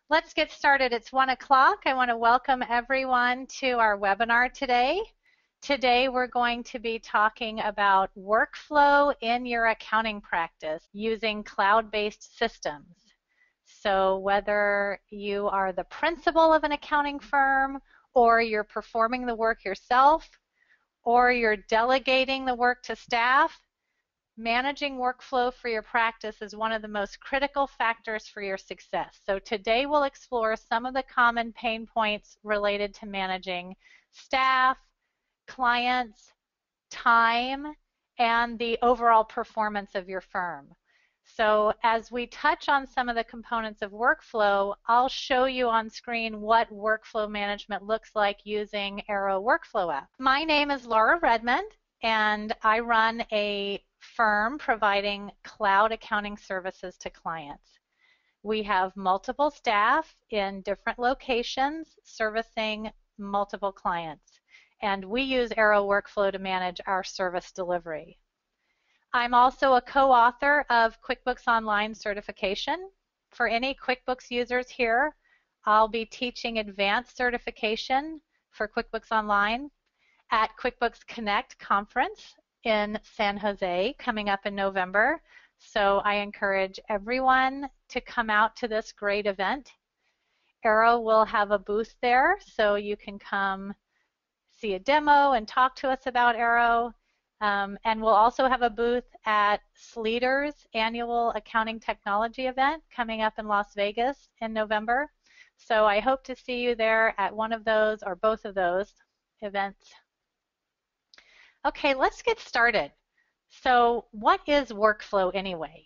Let's get started. It's 1 o'clock. I want to welcome everyone to our webinar today. Today we're going to be talking about workflow in your accounting practice using cloud-based systems. So whether you are the principal of an accounting firm, or you're performing the work yourself, or you're delegating the work to staff, managing workflow for your practice is one of the most critical factors for your success. So today we'll explore some of the common pain points related to managing staff, clients, time, and the overall performance of your firm. So as we touch on some of the components of workflow, I'll show you on screen what workflow management looks like using Aero Workflow app. My name is Laura Redmond, and I run a firm providing cloud accounting services to clients. We have multiple staff in different locations servicing multiple clients, and we use Aero Workflow to manage our service delivery. I'm also a co-author of QuickBooks Online certification. For any QuickBooks users here, I'll be teaching advanced certification for QuickBooks Online at QuickBooks Connect conference in San Jose coming up in November. So I encourage everyone to come out to this great event. Aero will have a booth there, so you can come see a demo and talk to us about Aero. And we'll also have a booth at Sleater's annual accounting technology event coming up in Las Vegas in November. So I hope to see you there at one of those or both of those events. Okay, let's get started. So what is workflow anyway?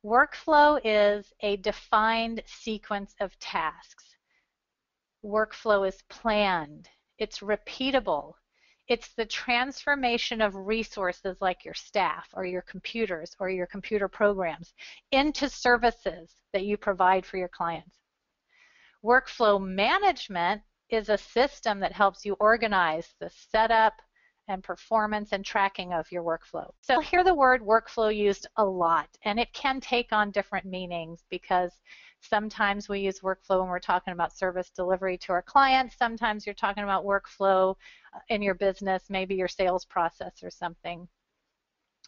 Workflow is a defined sequence of tasks. Workflow is planned. It's repeatable. It's the transformation of resources like your staff or your computers or your computer programs into services that you provide for your clients. Workflow management is a system that helps you organize the setup and performance and tracking of your workflow. So you'll hear the word workflow used a lot, and it can take on different meanings because sometimes we use workflow when we're talking about service delivery to our clients. Sometimes you're talking about workflow in your business, maybe your sales process or something.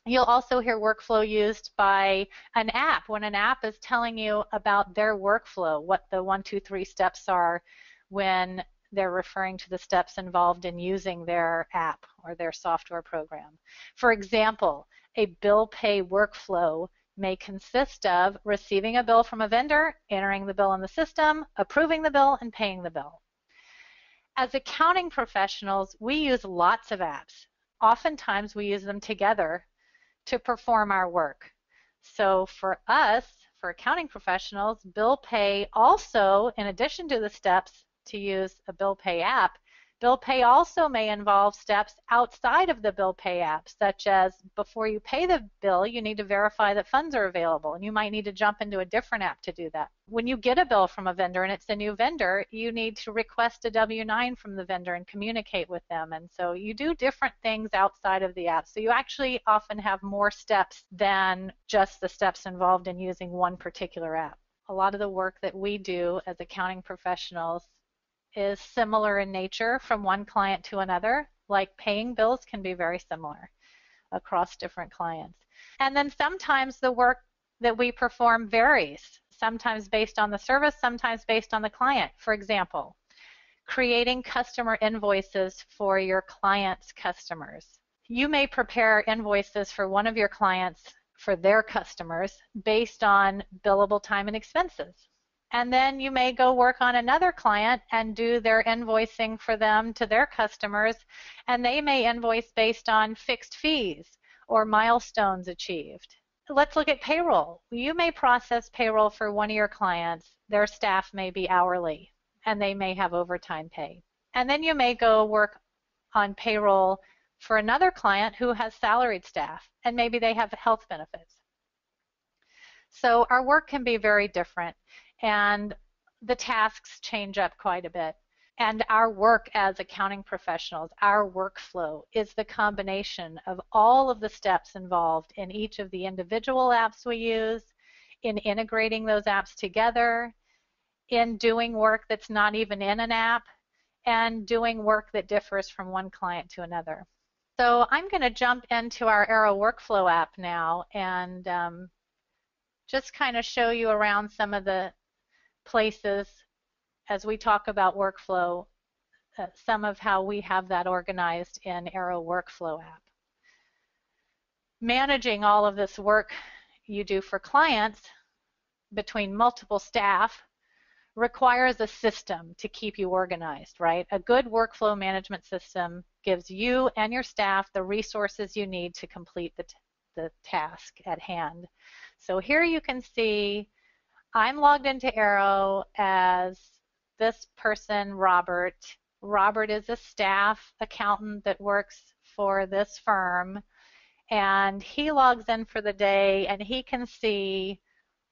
You'll also hear workflow used by an app when an app is telling you about their workflow, what the 1, 2, 3 steps are when they're referring to the steps involved in using their app or their software program. For example, a bill pay workflow may consist of receiving a bill from a vendor, entering the bill in the system, approving the bill, and paying the bill. As accounting professionals, we use lots of apps. Oftentimes, we use them together to perform our work. So for us, for accounting professionals, bill pay also, in addition to the steps to use a bill pay app, bill pay also may involve steps outside of the bill pay app, such as before you pay the bill, you need to verify that funds are available, and you might need to jump into a different app to do that. When you get a bill from a vendor and it's a new vendor, you need to request a W-9 from the vendor and communicate with them, and so you do different things outside of the app. So you actually often have more steps than just the steps involved in using one particular app. A lot of the work that we do as accounting professionals is similar in nature from one client to another. Like paying bills can be very similar across different clients. And then sometimes the work that we perform varies, sometimes based on the service, sometimes based on the client. For example, creating customer invoices for your client's customers. You may prepare invoices for one of your clients for their customers based on billable time and expenses. And then you may go work on another client and do their invoicing for them to their customers, and they may invoice based on fixed fees or milestones achieved. Let's look at payroll. You may process payroll for one of your clients. Their staff may be hourly, and they may have overtime pay. And then you may go work on payroll for another client who has salaried staff, and maybe they have health benefits. So our work can be very different, and the tasks change up quite a bit. And our work as accounting professionals, our workflow, is the combination of all of the steps involved in each of the individual apps we use, in integrating those apps together, in doing work that's not even in an app, and doing work that differs from one client to another. So I'm going to jump into our Aero workflow app now and just kind of show you around some of the places as we talk about workflow, some of how we have that organized in Aero workflow app. Managing all of this work you do for clients between multiple staff requires a system to keep you organized, right? A good workflow management system gives you and your staff the resources you need to complete the task at hand. So here you can see I'm logged into Aero as this person, Robert. Robert is a staff accountant that works for this firm, and he logs in for the day and he can see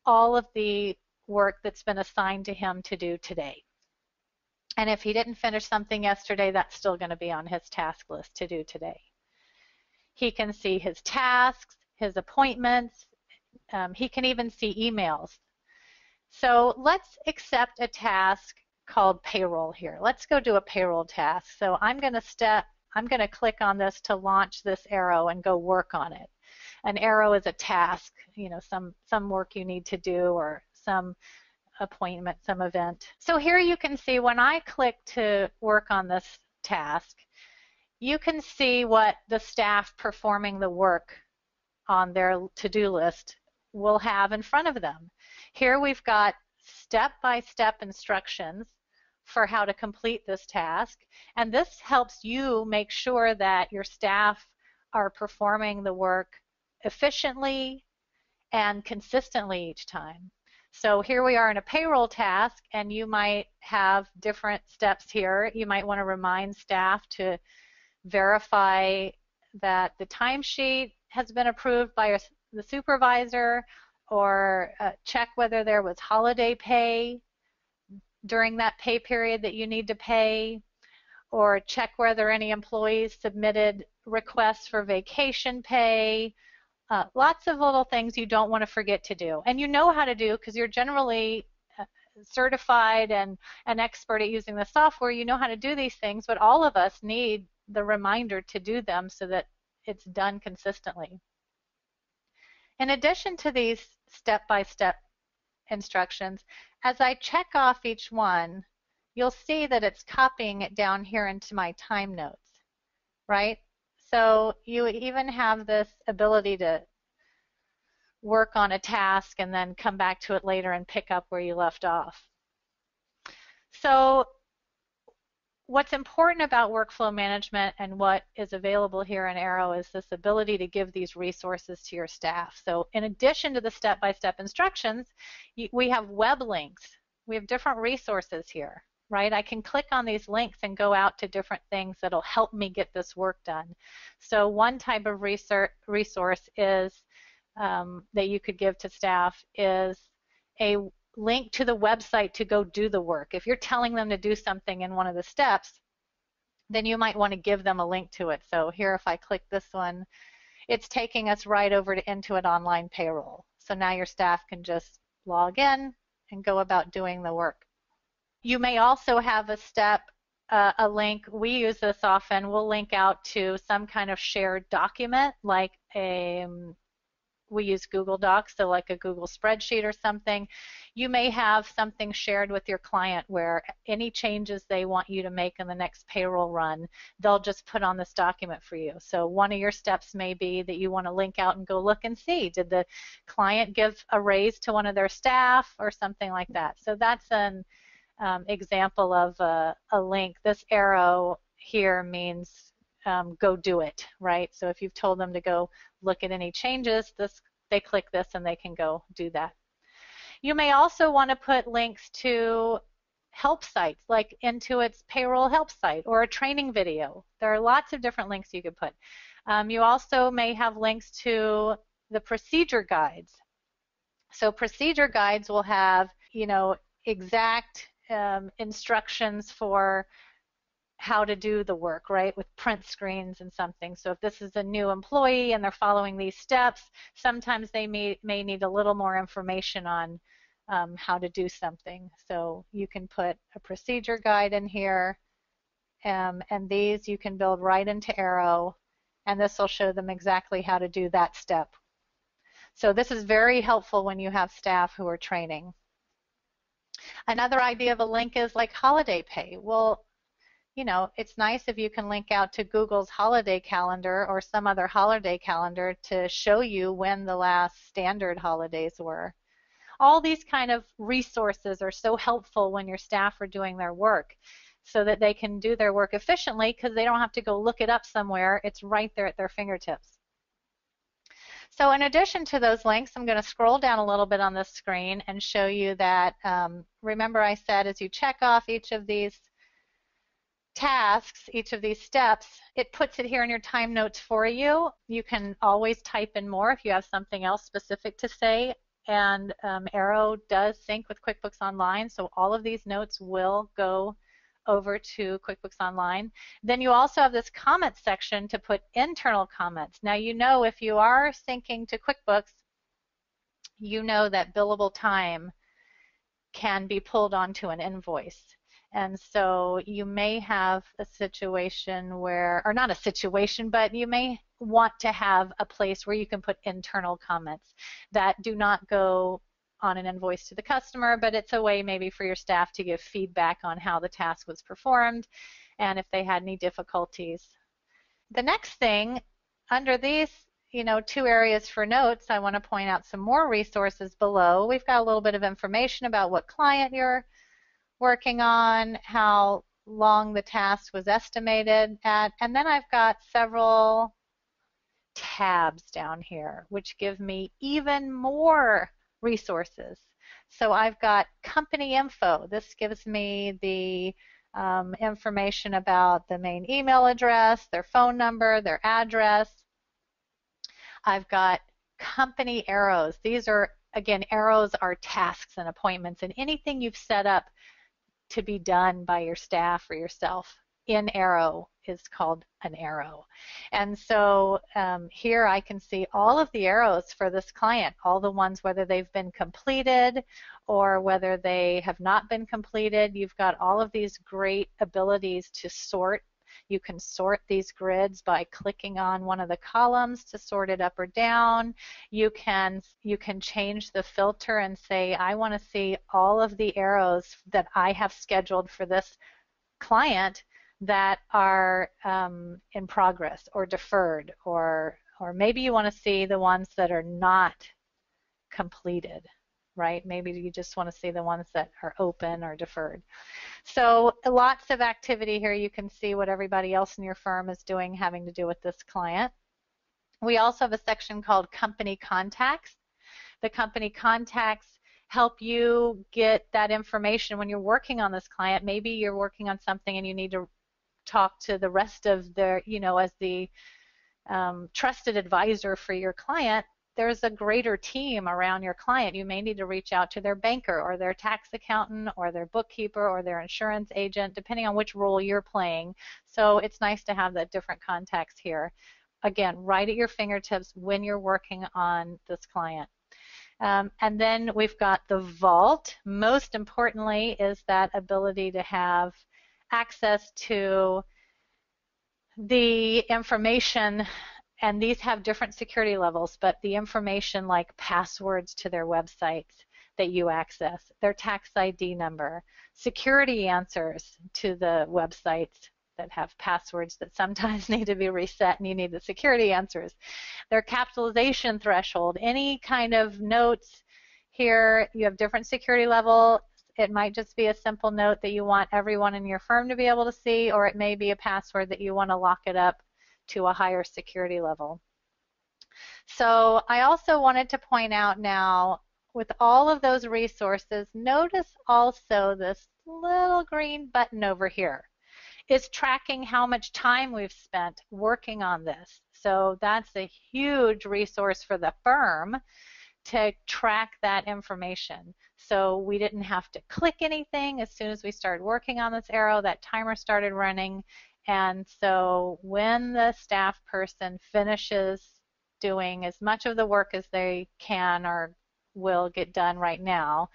all of the work that's been assigned to him to do today. And if he didn't finish something yesterday, that's still going to be on his task list to do today. He can see his tasks, his appointments. He can even see emails. So let's accept a task called payroll here. Let's go do a payroll task. So I'm going to click on this to launch this Aero and go work on it. An Aero is a task, you know, some work you need to do or some appointment, some event. So here you can see when I click to work on this task, you can see what the staff performing the work on their to-do list will have in front of them. Here we've got step-by-step instructions for how to complete this task, and this helps you make sure that your staff are performing the work efficiently and consistently each time. So here we are in a payroll task, and you might have different steps here. You might want to remind staff to verify that the timesheet has been approved by the supervisor, or check whether there was holiday pay during that pay period that you need to pay, or check whether any employees submitted requests for vacation pay. Lots of little things you don't want to forget to do. And you know how to do because you're generally certified and an expert at using the software. You know how to do these things, but all of us need the reminder to do them so that it's done consistently. In addition to these step-by-step instructions, as I check off each one, you'll see that it's copying it down here into my time notes, right? So you even have this ability to work on a task and then come back to it later and pick up where you left off. So what's important about workflow management and what is available here in Aero is this ability to give these resources to your staff. So in addition to the step-by-step instructions, we have web links. We have different resources here, right? I can click on these links and go out to different things that'll help me get this work done. So one type of resource is that you could give to staff is a link to the website to go do the work. If you're telling them to do something in one of the steps, then you might want to give them a link to it. So here, if I click this one, it's taking us right over to Intuit Online Payroll. So now your staff can just log in and go about doing the work. You may also have a step, a link. We use this often. We'll link out to some kind of shared document, like we use Google Docs, so like a Google spreadsheet or something. You may have something shared with your client where any changes they want you to make in the next payroll run, they'll just put on this document for you. So one of your steps may be that you want to link out and go look and see, did the client give a raise to one of their staff or something like that. So that's an example of a link. This arrow here means go do it, right? So if you've told them to go look at any changes, they click this and they can go do that. You may also want to put links to help sites like Intuit's payroll help site or a training video. There are lots of different links you could put. You also may have links to the procedure guides. So procedure guides will have, you know, exact instructions for how to do the work, right, with print screens and something. So if this is a new employee and they're following these steps, sometimes they may need a little more information on how to do something. So you can put a procedure guide in here, and these you can build right into Aero, and this will show them exactly how to do that step. So this is very helpful when you have staff who are training. Another idea of a link is like holiday pay. Well, you know, it's nice if you can link out to Google's holiday calendar or some other holiday calendar to show you when the last standard holidays were. All these kind of resources are so helpful when your staff are doing their work so that they can do their work efficiently because they don't have to go look it up somewhere. It's right there at their fingertips. So in addition to those links, I'm going to scroll down a little bit on this screen and show you that, remember I said as you check off each of these tasks, each of these steps, it puts it here in your time notes for you. You can always type in more if you have something else specific to say, and Aero does sync with QuickBooks Online, so all of these notes will go over to QuickBooks Online. Then you also have this comment section to put internal comments. Now you know if you are syncing to QuickBooks, you know that billable time can be pulled onto an invoice. And so you may have a situation where, or not a situation, but you may want to have a place where you can put internal comments that do not go on an invoice to the customer, but it's a way maybe for your staff to give feedback on how the task was performed and if they had any difficulties. The next thing, under these, you know, 2 areas for notes, I want to point out some more resources below. We've got a little bit of information about what client you're working on, how long the task was estimated at, and then I've got several tabs down here which give me even more resources. So I've got company info. This gives me the information about the main email address, their phone number, their address. I've got company arrows. These are, again, arrows are tasks and appointments and anything you've set up to be done by your staff or yourself in Aero is called an arrow. And so here I can see all of the arrows for this client, all the ones whether they've been completed or whether they have not been completed. You've got all of these great abilities to sort. You can sort these grids by clicking on one of the columns to sort it up or down. You can change the filter and say, I want to see all of the arrows that I have scheduled for this client that are in progress or deferred, or maybe you want to see the ones that are not completed, right? Maybe you just want to see the ones that are open or deferred. So lots of activity here. You can see what everybody else in your firm is doing having to do with this client. We also have a section called Company Contacts. The company contacts help you get that information when you're working on this client. Maybe you're working on something and you need to talk to the rest of their, you know, as the trusted advisor for your client. There's a greater team around your client. You may need to reach out to their banker or their tax accountant or their bookkeeper or their insurance agent, depending on which role you're playing. So it's nice to have that different contacts here. Again, right at your fingertips when you're working on this client. And then we've got the vault. Most importantly is that ability to have access to the information, and these have different security levels, but the information like passwords to their websites that you access, their tax ID number, security answers to the websites that have passwords that sometimes need to be reset and you need the security answers, their capitalization threshold, any kind of notes here. You have different security level. It might just be a simple note that you want everyone in your firm to be able to see, or it may be a password that you want to lock it up to a higher security level. So I also wanted to point out now, with all of those resources, notice also this little green button over here. It's tracking how much time we've spent working on this. So that's a huge resource for the firm to track that information. So we didn't have to click anything. As soon as we started working on this arrow, that timer started running. And so when the staff person finishes doing as much of the work as they can, or will get done right now,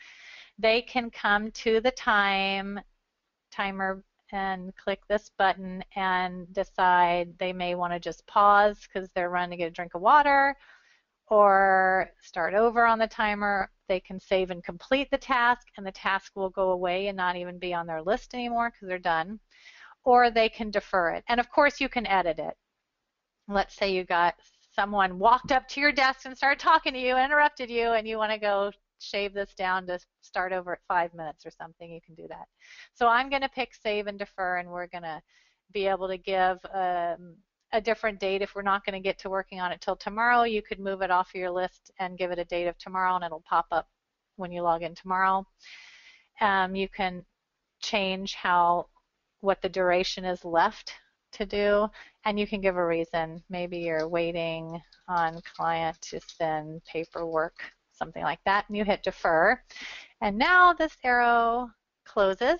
they can come to the timer and click this button and decide they may want to just pause because they're running to get a drink of water, or start over on the timer. They can save and complete the task, and the task will go away and not even be on their list anymore because they're done. Or they can defer it. And of course you can edit it. Let's say you got someone walked up to your desk and started talking to you, interrupted you, and you want to go shave this down to start over at 5 minutes or something, you can do that. So I'm going to pick save and defer, and we're going to be able to give a different date. If we're not going to get to working on it till tomorrow, you could move it off of your list and give it a date of tomorrow, and it'll pop up when you log in tomorrow. You can change what the duration is left to do, and you can give a reason. Maybe you're waiting on client to send paperwork, something like that, and you hit defer. And now this arrow closes,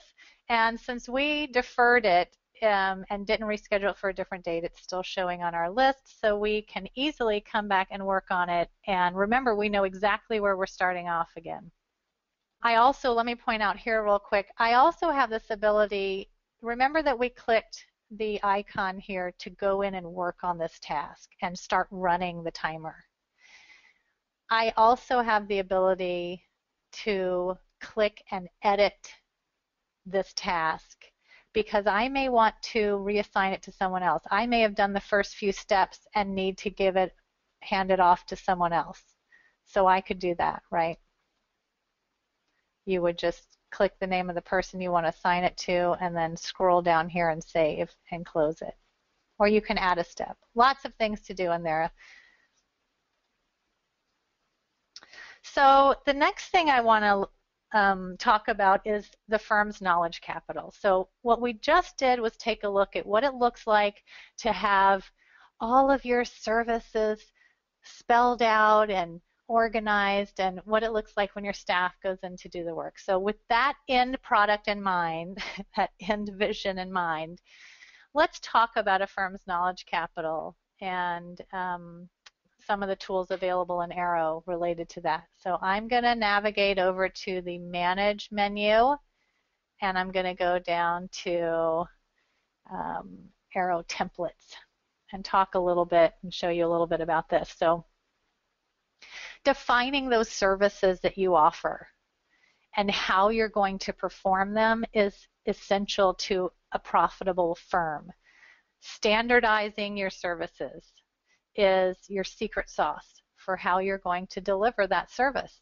and since we deferred it and didn't reschedule it for a different date, it's still showing on our list, so we can easily come back and work on it. And remember, we know exactly where we're starting off again. I also, let me point out here real quick, I also have this ability. Remember that we clicked the icon here to go in and work on this task and start running the timer. I also have the ability to click and edit this task because I may want to reassign it to someone else. I may have done the first few steps and need to hand it off to someone else. So I could do that, right? You would just click the name of the person you want to assign it to and then scroll down here and save and close it. Or you can add a step. Lots of things to do in there. So the next thing I want to talk about is the firm's knowledge capital. So what we just did was take a look at what it looks like to have all of your services spelled out and organized, and what it looks like when your staff goes in to do the work. So with that end product in mind, that end vision in mind, let's talk about a firm's knowledge capital and some of the tools available in Aero related to that. So I'm going to navigate over to the Manage menu, and I'm going to go down to Aero Templates and talk a little bit and show you a little bit about this. So defining those services that you offer and how you're going to perform them is essential to a profitable firm. Standardizing your services is your secret sauce for how you're going to deliver that service.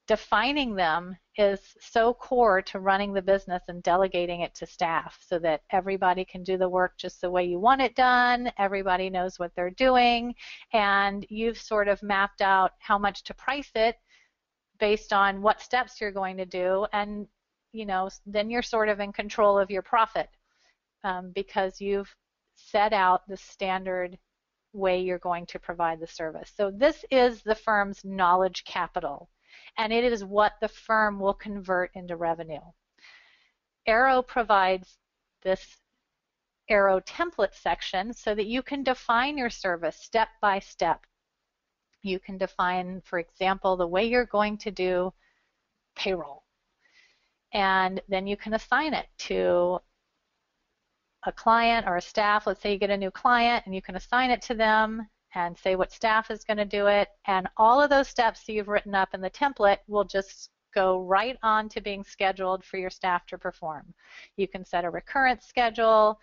Defining them is so core to running the business and delegating it to staff so that everybody can do the work just the way you want it done, everybody knows what they're doing, and you've sort of mapped out how much to price it based on what steps you're going to do, and then you're sort of in control of your profit because you've set out the standard way you're going to provide the service. So this is the firm's knowledge capital, and it is what the firm will convert into revenue. Aero provides this Aero template section so that you can define your service step by step. You can define, for example, the way you're going to do payroll, and then you can assign it to a client or a staff. Let's say you get a new client and you can assign it to them and say what staff is going to do it, and all of those steps that you've written up in the template will just go right on to being scheduled for your staff to perform. You can set a recurrent schedule.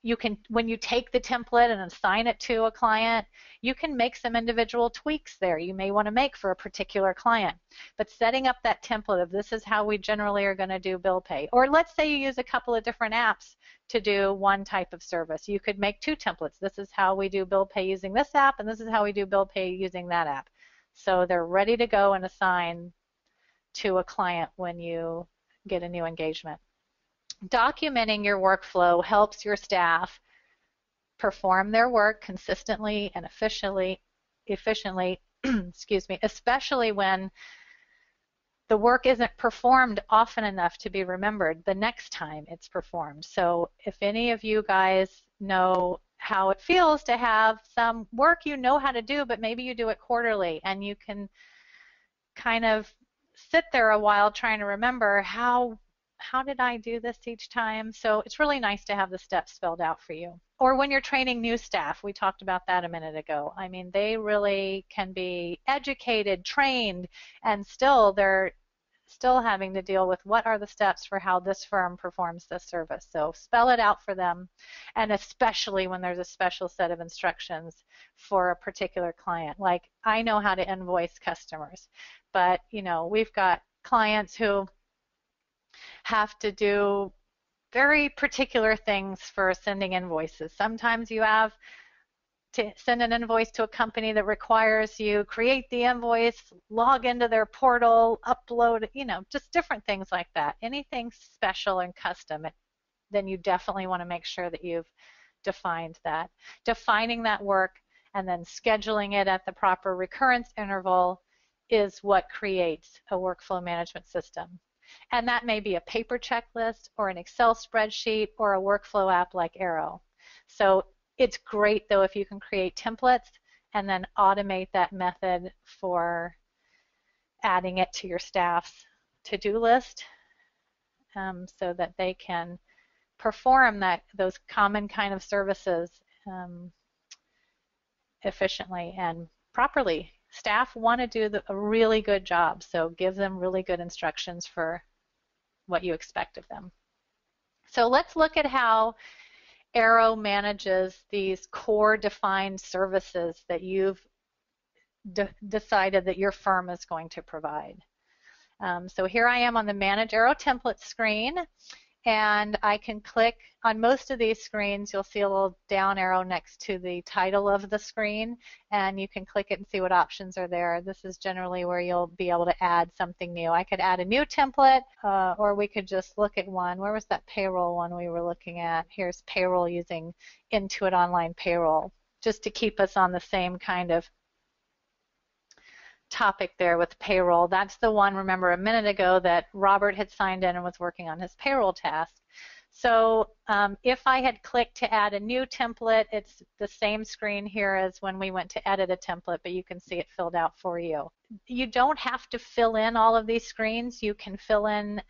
You can, when you take the template and assign it to a client, you can make some individual tweaks there you may want to make for a particular client. But setting up that template of this is how we generally are going to do bill pay. Or let's say you use a couple of different apps to do one type of service. You could make two templates. This is how we do bill pay using this app, and this is how we do bill pay using that app. So they're ready to go and assign to a client when you get a new engagement. Documenting your workflow helps your staff perform their work consistently and efficiently, excuse me, especially when the work isn't performed often enough to be remembered the next time it's performed. So if any of you guys know how it feels to have some work you know how to do, but maybe you do it quarterly, and you can kind of sit there a while trying to remember how did I do this each time? So it's really nice to have the steps spelled out for you. Or when you're training new staff, we talked about that a minute ago. I mean, they really can be educated, trained, and still they're still having to deal with what are the steps for how this firm performs this service. So spell it out for them, and especially when there's a special set of instructions for a particular client. Like, I know how to invoice customers, but you know, we've got clients who have to do very particular things for sending invoices. Sometimes you have to send an invoice to a company that requires you create the invoice, log into their portal, upload, you know, just different things like that. Anything special and custom, then you definitely want to make sure that you've defined that. Defining that work and then scheduling it at the proper recurrence interval is what creates a workflow management system. And that may be a paper checklist or an Excel spreadsheet or a workflow app like Aero. So it's great though if you can create templates and then automate that method for adding it to your staff's to-do list so that they can perform those common kind of services efficiently and properly. Staff want to do a really good job, so give them really good instructions for what you expect of them. So let's look at how Aero manages these core defined services that you've decided that your firm is going to provide. So here I am on the Manage Aero Templates screen, and I can click on most of these screens. You'll see a little down arrow next to the title of the screen, and you can click it and see what options are there. This is generally where you'll be able to add something new. I could add a new template, or we could just look at one. Where was that payroll one we were looking at? Here's payroll using Intuit Online Payroll, just to keep us on the same kind of topic there with payroll. That's the one, remember, a minute ago that Robert had signed in and was working on his payroll task. So if I had clicked to add a new template, it's the same screen here as when we went to edit a template, but you can see it filled out for you. You don't have to fill in all of these screens. You can fill in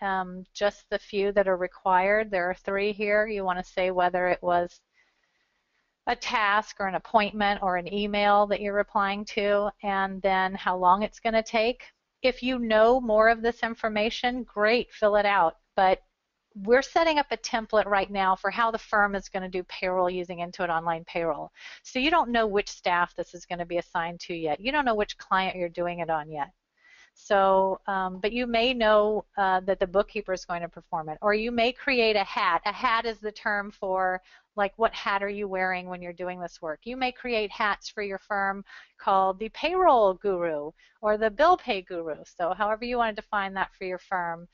just the few that are required. There are 3 here. You want to say whether it was a task or an appointment or an email that you're replying to, and then how long it's going to take. If you know more of this information, great, fill it out. But we're setting up a template right now for how the firm is going to do payroll using Intuit Online Payroll. So you don't know which staff this is going to be assigned to yet. You don't know which client you're doing it on yet. So, but you may know that the bookkeeper is going to perform it, or you may create a hat. A hat is the term for, like, what hat are you wearing when you're doing this work? You may create hats for your firm called the payroll guru or the bill pay guru. So however you want to define that for your firm,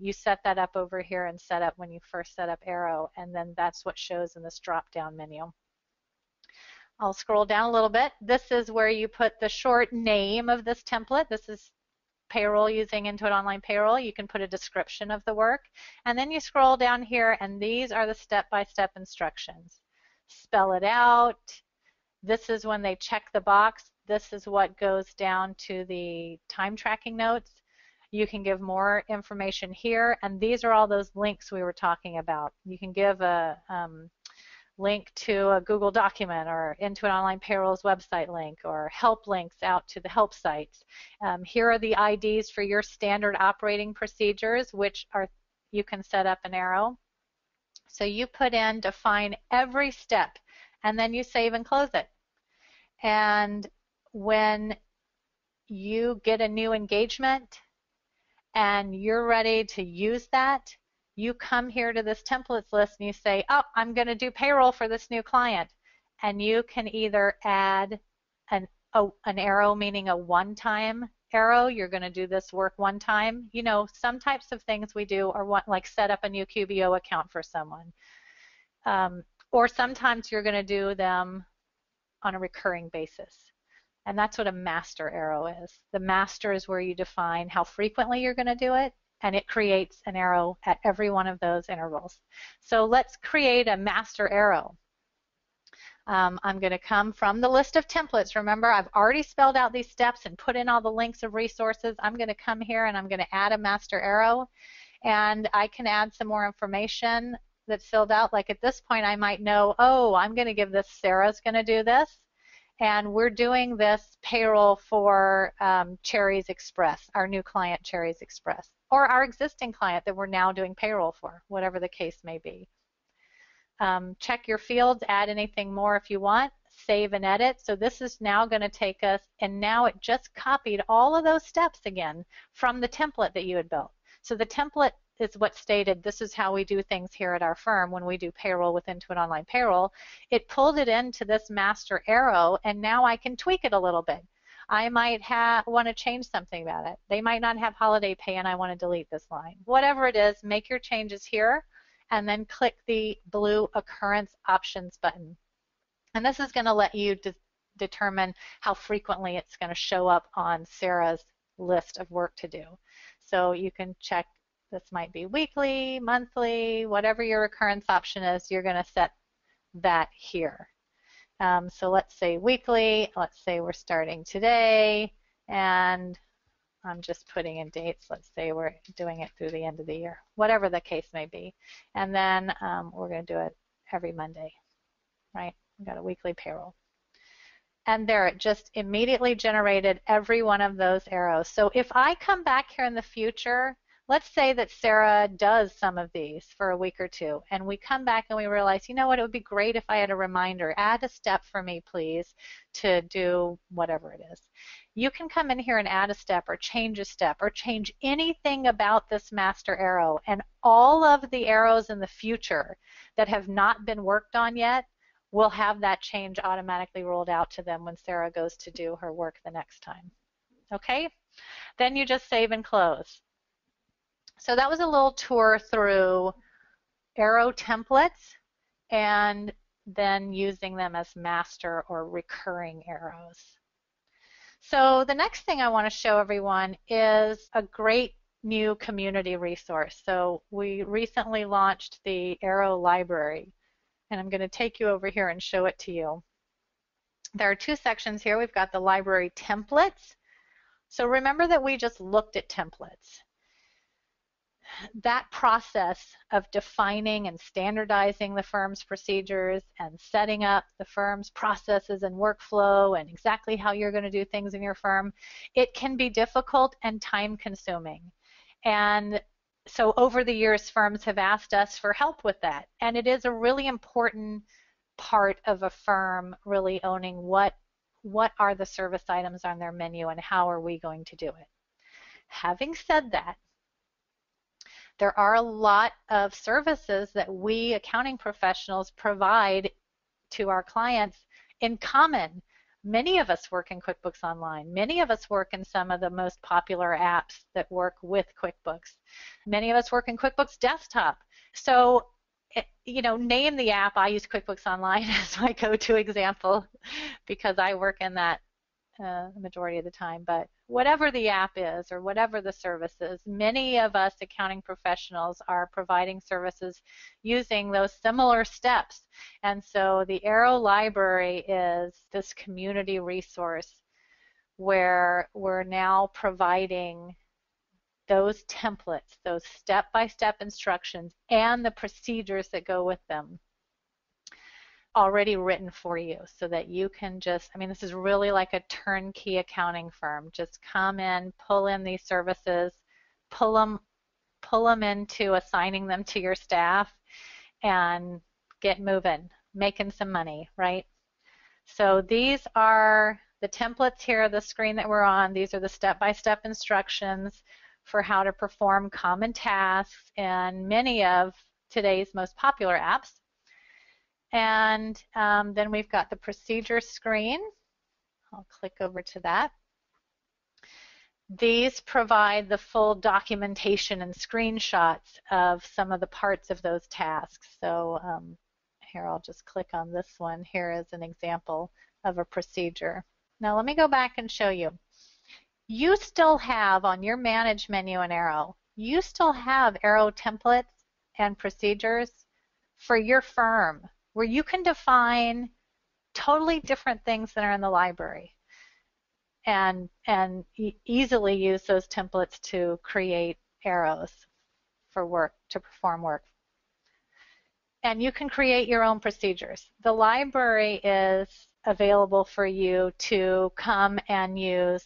you set that up over here and set up when you first set up Aero, and then that's what shows in this drop-down menu. I'll scroll down a little bit. This is where you put the short name of this template. This is payroll using Intuit Online Payroll. You can put a description of the work, and then you scroll down here, and these are the step-by-step instructions. Spell it out. This is when they check the box. This is what goes down to the time tracking notes. You can give more information here, and these are all those links we were talking about. You can give a link to a Google document or Intuit Online Payroll's website link, or help links out to the help sites. Here are the IDs for your standard operating procedures, which are you can set up in Aero. So you put in, define every step, and then you save and close it. And when you get a new engagement and you're ready to use that, you come here to this templates list and you say, oh, I'm going to do payroll for this new client. And you can either add an Aero, meaning a one-time Aero. You're going to do this work one time. You know, some types of things we do are like set up a new QBO account for someone. Or sometimes you're going to do them on a recurring basis. And that's what a master Aero is. The master is where you define how frequently you're going to do it, and it creates an Aero at every one of those intervals. So let's create a master Aero. I'm going to come from the list of templates. Remember, I've already spelled out these steps and put in all the links of resources. I'm going to come here and I'm going to add a master arrow, and I can add some more information that's filled out. Like at this point, I might know, oh, I'm going to give this, Sarah's going to do this, and we're doing this payroll for Cherries Express, our new client, Cherries Express, or our existing client that we're now doing payroll for, whatever the case may be. Check your fields, add anything more if you want, save and edit. So this is now going to take us, and now it just copied all of those steps again from the template that you had built. So the template is what stated this is how we do things here at our firm when we do payroll with Intuit Online Payroll. It pulled it into this master arrow, and now I can tweak it a little bit. I might want to change something about it. They might not have holiday pay and I want to delete this line. Whatever it is, make your changes here and then click the blue occurrence options button. And this is going to let you determine how frequently it's going to show up on Sarah's list of work to do. So you can check, this might be weekly, monthly, whatever your occurrence option is, you're going to set that here. So let's say weekly, let's say we're starting today, and I'm just putting in dates. Let's say we're doing it through the end of the year, whatever the case may be. And then we're going to do it every Monday, right? We've got a weekly payroll. And there, it just immediately generated every one of those arrows. So if I come back here in the future, let's say that Sarah does some of these for a week or two, and we come back and we realize, you know what, it would be great if I had a reminder, add a step for me, please, to do whatever it is. You can come in here and add a step or change anything about this master arrow, and all of the arrows in the future that have not been worked on yet will have that change automatically rolled out to them when Sarah goes to do her work the next time. Okay? Then you just save and close. So that was a little tour through Aero Templates and then using them as master or recurring arrows. So the next thing I want to show everyone is a great new community resource. So we recently launched the Aero Library, and I'm going to take you over here and show it to you. There are two sections here. We've got the library templates. So remember that we just looked at templates. That process of defining and standardizing the firm's procedures and setting up the firm's processes and workflow and exactly how you're going to do things in your firm, it can be difficult and time-consuming. And so over the years, firms have asked us for help with that. And it is a really important part of a firm really owning what are the service items on their menu and how are we going to do it. Having said that, there are a lot of services that we accounting professionals provide to our clients in common. Many of us work in QuickBooks Online. Many of us work in some of the most popular apps that work with QuickBooks. Many of us work in QuickBooks Desktop. So, you know, name the app. I use QuickBooks Online as my go-to example because I work in that the majority of the time. But whatever the app is or whatever the service is, many of us accounting professionals are providing services using those similar steps. And so the Aero Library is this community resource where we're now providing those templates, those step-by-step instructions, and the procedures that go with them already written for you so that you can just, I mean, this is really like a turnkey accounting firm. Just come in, pull in these services, pull them into assigning them to your staff and get moving, making some money, right? So these are the templates here, the screen that we're on. These are the step-by-step instructions for how to perform common tasks in many of today's most popular apps. And then we've got the procedure screen. I'll click over to that. These provide the full documentation and screenshots of some of the parts of those tasks. So here, I'll just click on this one here as an example of a procedure. Now let me go back and show you. You still have on your Manage menu in Aero, you still have Aero templates and procedures for your firm, where you can define totally different things than are in the library, and easily use those templates to create arrows for work, to perform work. And you can create your own procedures. The library is available for you to come and use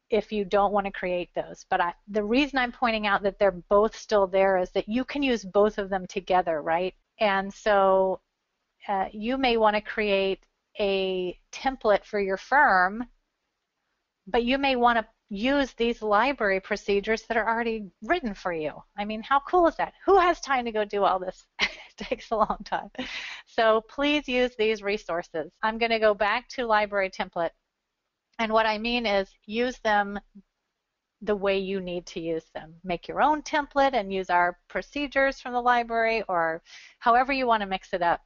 if you don't want to create those. But the reason I'm pointing out that they're both still there is that you can use both of them together, right? And so you may want to create a template for your firm, but you may want to use these library procedures that are already written for you. I mean, how cool is that? Who has time to go do all this? It takes a long time. So please use these resources. I'm going to go back to library template. And what I mean is use them the way you need to use them. Make your own template and use our procedures from the library, or however you want to mix it up.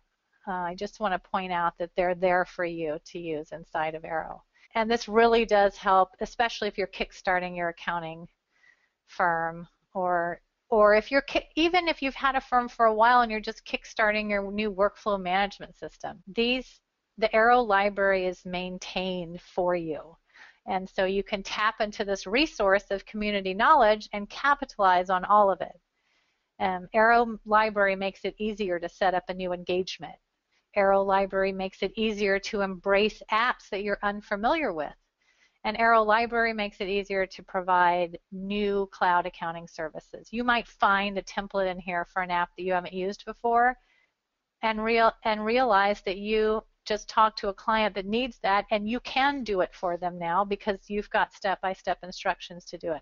I just want to point out that they're there for you to use inside of Aero. And this really does help, especially if you're kickstarting your accounting firm, or if you're even if you've had a firm for a while and you're just kickstarting your new workflow management system. The Aero library is maintained for you. And so you can tap into this resource of community knowledge and capitalize on all of it. Aero library makes it easier to set up a new engagement. Aero library makes it easier to embrace apps that you're unfamiliar with. And Aero library makes it easier to provide new cloud accounting services. You might find a template in here for an app that you haven't used before, and realize that you just talked to a client that needs that, and you can do it for them now because you've got step-by-step instructions to do it.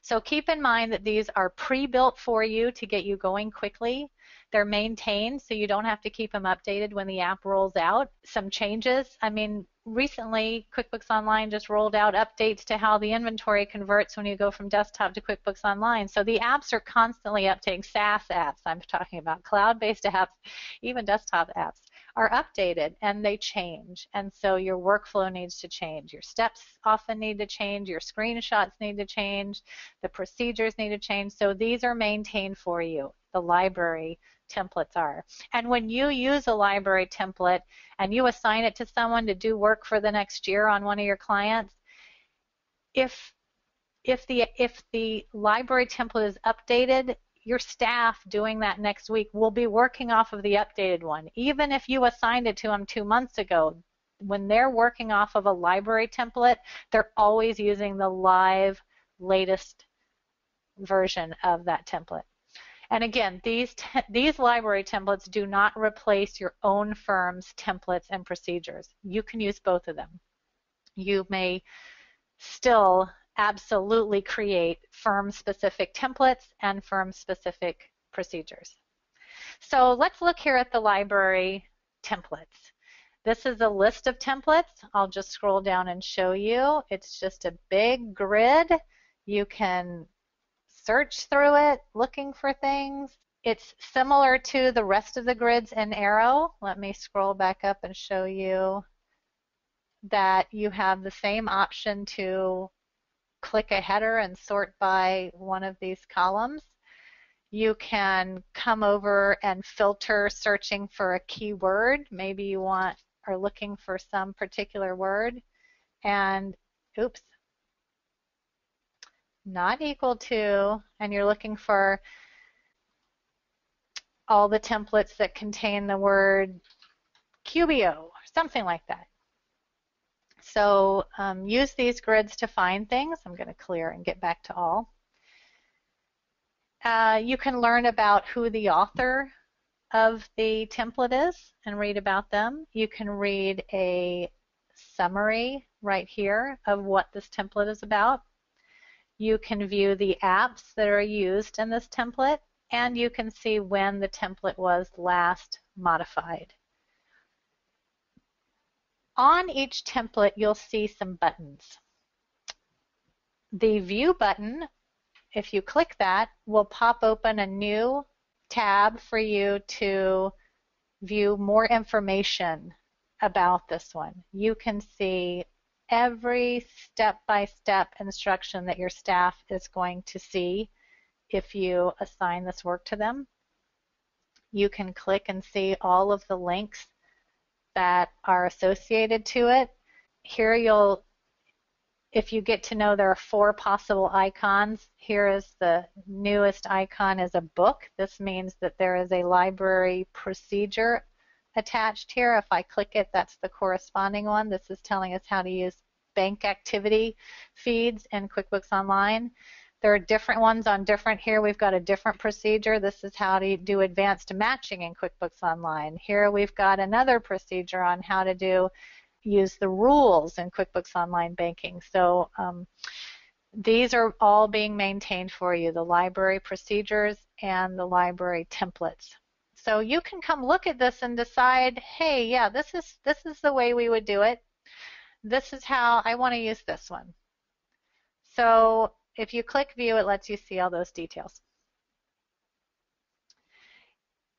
So keep in mind that these are pre-built for you to get you going quickly. They're maintained, so you don't have to keep them updated when the app rolls out. Some changes, I mean, recently QuickBooks Online just rolled out updates to how the inventory converts when you go from desktop to QuickBooks Online. So the apps are constantly updating. SaaS apps, I'm talking about cloud-based apps, even desktop apps are updated, and they change. And so your workflow needs to change. Your steps often need to change. Your screenshots need to change. The procedures need to change. So these are maintained for you. The library templates are. And when you use a library template and you assign it to someone to do work for the next year on one of your clients, if the library template is updated, your staff doing that next week will be working off of the updated one. Even if you assigned it to them 2 months ago, when they're working off of a library template, they're always using the live latest version of that template. And again, these library templates do not replace your own firm's templates and procedures. You can use both of them. You may still absolutely create firm-specific templates and firm-specific procedures. So let's look here at the library templates. This is a list of templates. I'll just scroll down and show you. It's just a big grid. You can search through it looking for things. It's similar to the rest of the grids in Aero. Let me scroll back up and show you that you have the same option to click a header and sort by one of these columns. You can come over and filter searching for a keyword. Maybe you are looking for some particular word, and oops, not equal to, and you're looking for all the templates that contain the word QBO, something like that. So use these grids to find things. I'm going to clear and get back to all. You can learn about who the author of the template is and read about them. You can read a summary right here of what this template is about. You can view the apps that are used in this template, and you can see when the template was last modified. On each template, you'll see some buttons. The View button, if you click that, will pop open a new tab for you to view more information about this one. You can see every step-by-step instruction that your staff is going to see if you assign this work to them. You can click and see all of the links that are associated to it. Here if you get to know there are 4 possible icons, here is the newest icon is a book. This means that there is a library procedure attached here. If I click it, that's the corresponding one. This is telling us how to use bank activity feeds in QuickBooks Online. There are different ones on different. Here we've got a different procedure. This is how to do advanced matching in QuickBooks Online. Here we've got another procedure on how to use the rules in QuickBooks Online Banking. So these are all being maintained for you, the library procedures and the library templates. So you can come look at this and decide, hey, yeah, this is the way we would do it. This is how I want to use this one. So if you click view, it lets you see all those details.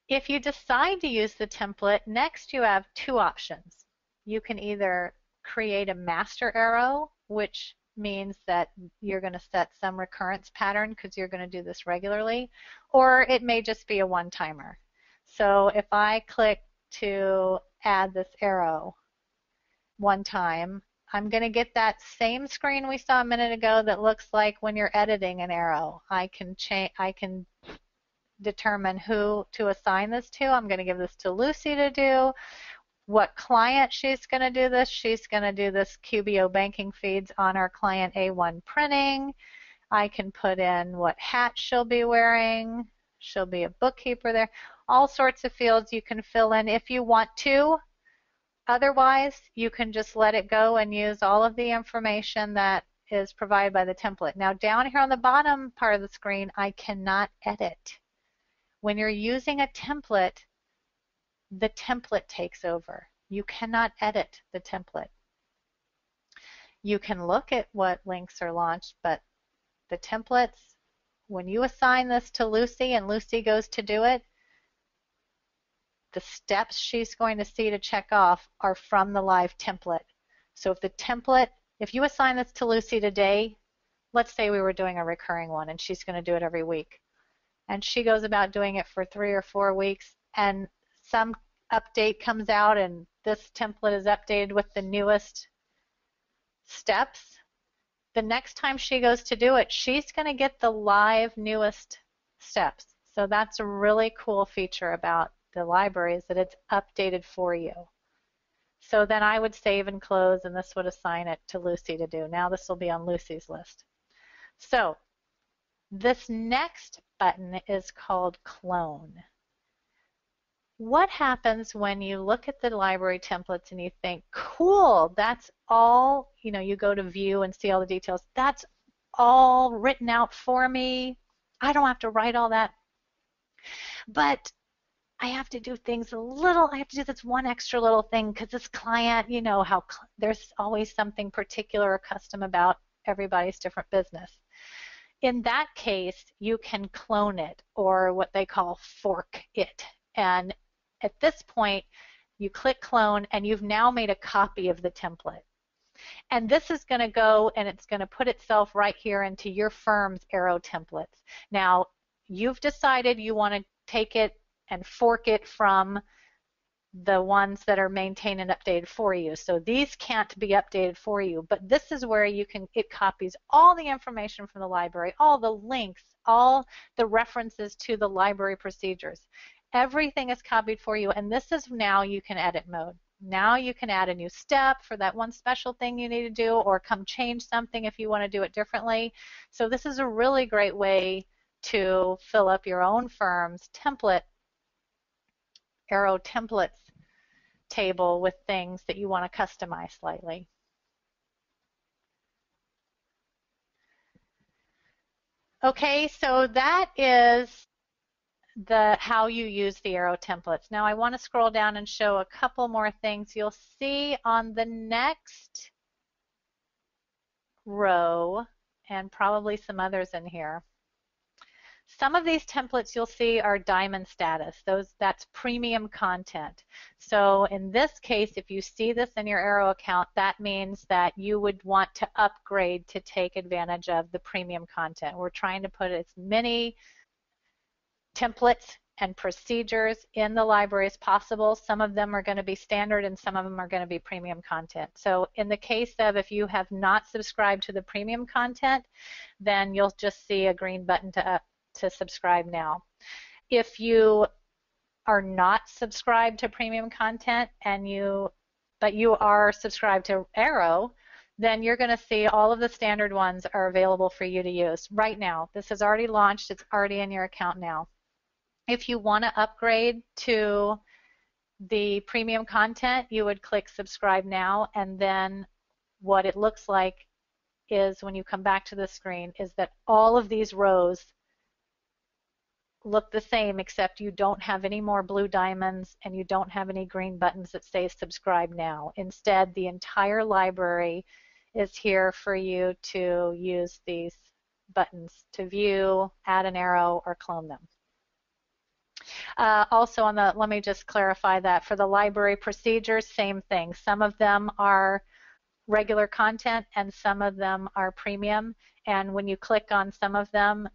If you decide to use the template, next you have 2 options. You can either create a master arrow, which means that you're going to set some recurrence pattern because you're going to do this regularly, or it may just be a one-timer. So if I click to add this arrow one time, I'm going to get that same screen we saw a minute ago that looks like when you're editing an arrow. I can determine who to assign this to. I'm going to give this to Lucy to do. What client she's going to do this. She's going to do this QBO banking feeds on our client A1 printing. I can put in what hat she'll be wearing. She'll be a bookkeeper there. All sorts of fields you can fill in if you want to. Otherwise, you can just let it go and use all of the information that is provided by the template. Now down here on the bottom part of the screen, I cannot edit. When you're using a template, the template takes over. You cannot edit the template. You can look at what links are launched, but the templates, when you assign this to Lucy and Lucy goes to do it, the steps she's going to see to check off are from the live template. So if you assign this to Lucy today, let's say we were doing a recurring one and she's going to do it every week, and she goes about doing it for 3 or 4 weeks, and some update comes out and this template is updated with the newest steps, the next time she goes to do it, she's going to get the live newest steps. So that's a really cool feature about the library, is that it's updated for you. So then I would save and close, and this would assign it to Lucy to do. Now this will be on Lucy's list. So this next button is called Clone. What happens when you look at the library templates and you think, cool, that's all, you go to view and see all the details. That's all written out for me. I don't have to write all that. But I have to do things I have to do this one extra little thing because this client, how there's always something particular or custom about everybody's different business. In that case, you can clone it, or what they call fork it. And at this point, you click clone and you've now made a copy of the template. And this is going to go and it's going to put itself right here into your firm's Aero Templates. Now, you've decided you want to take it and fork it from the ones that are maintained and updated for you. So these can't be updated for you, but this is where it copies all the information from the library, all the links, all the references to the library procedures. Everything is copied for you, and this is now you can edit mode. Now you can add a new step for that one special thing you need to do, or come change something if you want to do it differently. So this is a really great way to fill up your own firm's Aero Templates table with things that you want to customize slightly. Okay, so that is how you use the Aero Templates. Now I want to scroll down and show a couple more things. You'll see on the next row, and probably some others in here, some of these templates you'll see are diamond status. That's premium content. So in this case, if you see this in your Aero account, that means that you would want to upgrade to take advantage of the premium content. We're trying to put as many templates and procedures in the library as possible. Some of them are going to be standard and some of them are going to be premium content. So in the case of if you have not subscribed to the premium content, then you'll just see a green button to subscribe now. If you are not subscribed to premium content but you are subscribed to Aero, then you're going to see all of the standard ones are available for you to use right now. This has already launched. It's already in your account now. If you want to upgrade to the premium content, you would click subscribe now, and then what it looks like is when you come back to the screen is that all of these rows look the same, except you don't have any more blue diamonds and you don't have any green buttons that say subscribe now. Instead, the entire library is here for you to use these buttons to view, add an arrow, or clone them. Also let me just clarify that for the library procedures, same thing. Some of them are regular content and some of them are premium, and when you click on some of them,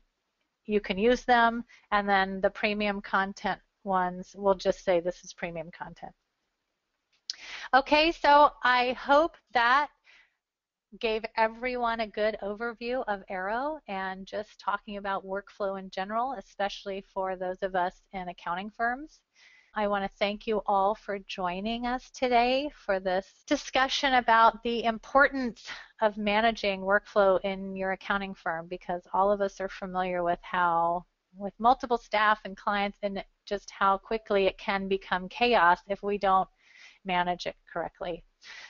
you can use them, and then the premium content ones will just say this is premium content. Okay, so I hope that gave everyone a good overview of Aero and just talking about workflow in general, especially for those of us in accounting firms. I want to thank you all for joining us today for this discussion about the importance of managing workflow in your accounting firm, because all of us are familiar with with multiple staff and clients, and just how quickly it can become chaos if we don't manage it correctly.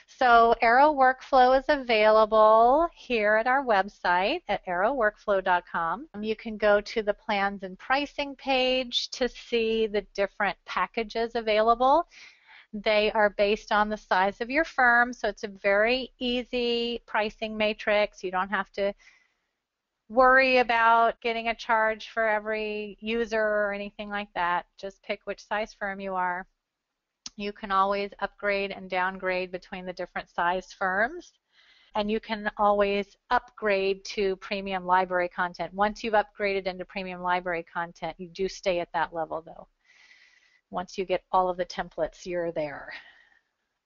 So Aero Workflow is available here at our website at aeroworkflow.com. You can go to the plans and pricing page to see the different packages available. They are based on the size of your firm, so it's a very easy pricing matrix. You don't have to worry about getting a charge for every user or anything like that. Just pick which size firm you are. You can always upgrade and downgrade between the different size firms, and you can always upgrade to premium library content. Once you've upgraded into premium library content, you do stay at that level though. Once you get all of the templates, you're there.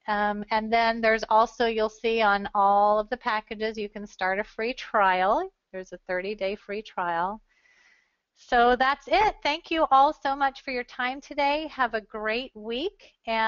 And then there's also, you'll see on all of the packages, you can start a free trial. There's a 30-day free trial. So that's it. Thank you all so much for your time today. Have a great week. And